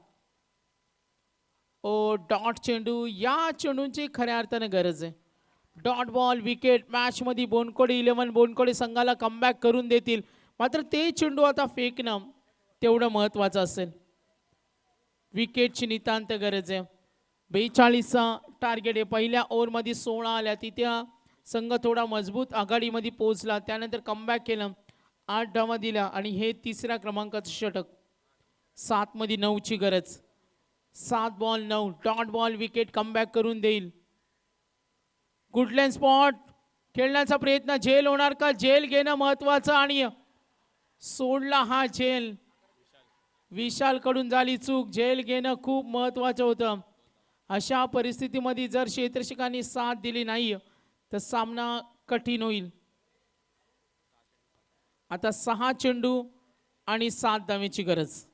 ओ डॉट चेंडू. या चेंडूंची खऱ्या अर्थाने गरज आहे. Dot ball wicket. मॅच मध्ये बोनकोडे 11 बोनकोडे संघाला कमबॅक करून देतील. मात्र ते चेंडू आता फेकणं तेवढं महत्वाचं असेल. विकेटची नितांत गरज आहे. 42चा टार्गेट आहे. पहिल्या ओव्हरमध्ये 16 आल्या. तिथे संघ थोडा मजबूत आघाडीमध्ये पोहोचला. त्यानंतर कमबॅक केलं. 8 धावा दिल्या आणि हे 3ऱ्या क्रमांकाचं षटक. 7 मध्ये 9ची गरज. 7 ball 9. Dot ball wicket comeback करून देईल. गुडलँड स्पॉट खेळण्याचा प्रयत्न. झेल होणार का. झेल घेणं महत्वाचं आणि सोडला हा झेल. विशाल कडून झाली चूक. झेल घेणं खूप महत्वाचं होतं. अशा परिस्थितीमध्ये जर क्षेत्ररक्षकांनी साथ दिली नाही तर सामना कठीण होईल. आता 6 चेंडू आणि 7 धावेची गरज.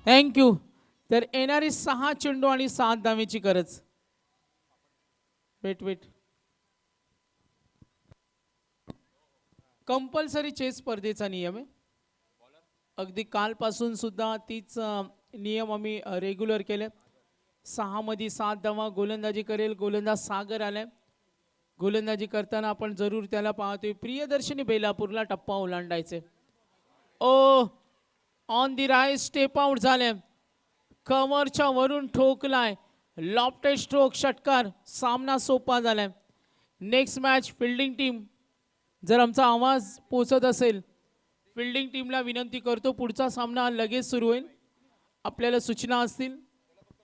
थँक्यू. तर येणारी 6 चेंडू आणि 7 धावेची गरज. वेट कंपल्सरी चेस स्पर्धेचा नियम आहे. अगदी कालपासून सुद्धा तीच नियम आम्ही रेग्युलर केले. 6 मध्ये 7 धावा गोलंदाजी करेल. गोलंदाज सागर आलाय. गोलंदाजी करताना आपण जरूर त्याला पाहतोय. प्रियदर्शनी बेलापूरला टप्पा ओलांडायचे. Oh on the right step out झाले. कव्हरच्या वरून ठोकलाय. लॉफ्टेड स्ट्रोक षटकार. सामना सोपा झालाय. नेक्स्ट मॅच फिल्डिंग टीम, जर आमचा आवाज पोचत असेल फिल्डिंग टीमला विनंती करतो, पुढचा सामना लगेच सुरू होईल. आपल्याला सूचना असतील.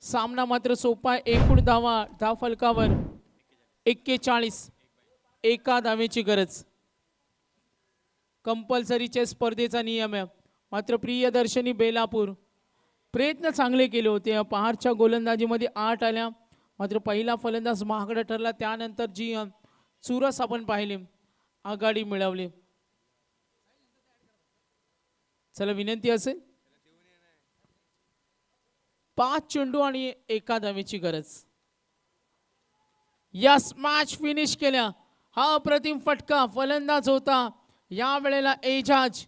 सामना मात्र सोपा आहे. एकूण धावा धावफलकावर 41. एका धावेची गरज. कंपल्सरीच्या स्पर्धेचा नियम आहे. मात्र प्रियदर्शनी बेलापूर प्रयत्न चांगले केले होते. पहारच्या गोलंदाजीमध्ये 8 आल्या. मात्र पहिला फलंदाज महागडा ठरला. त्यानंतर जी चुरस आपण पाहिली, आघाडी मिळवली. चला विनंती असेल, 5 चेंडू आणि 1 धावेची गरज. यस, मॅच फिनिश केल्या. हा अप्रतिम फटका फलंदाज होता या वेळेला एजाज.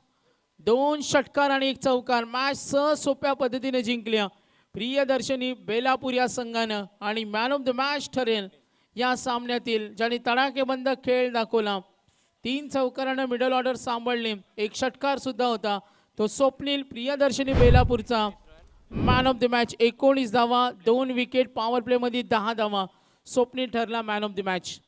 2 षटकार आणि 1 चौकार. मॅच सोप्या पद्धतीने जिंकल्या प्रियदर्शनी बेलापूर या संघानं. आणि मॅन ऑफ द मॅच ठरेल या सामन्यातील ज्याने तडाखेबंद खेळ दाखवला. 3 चौकारानं मिडल ऑर्डर सांभाळले. 1 षटकार सुद्धा होता. तो स्वप्नील प्रियदर्शनी बेलापूरचा मॅन ऑफ द मॅच. 19 धावा, 2 विकेट, पॉवर प्ले मध्ये 10 धावा. स्वप्नील ठरला मॅन ऑफ द मॅच.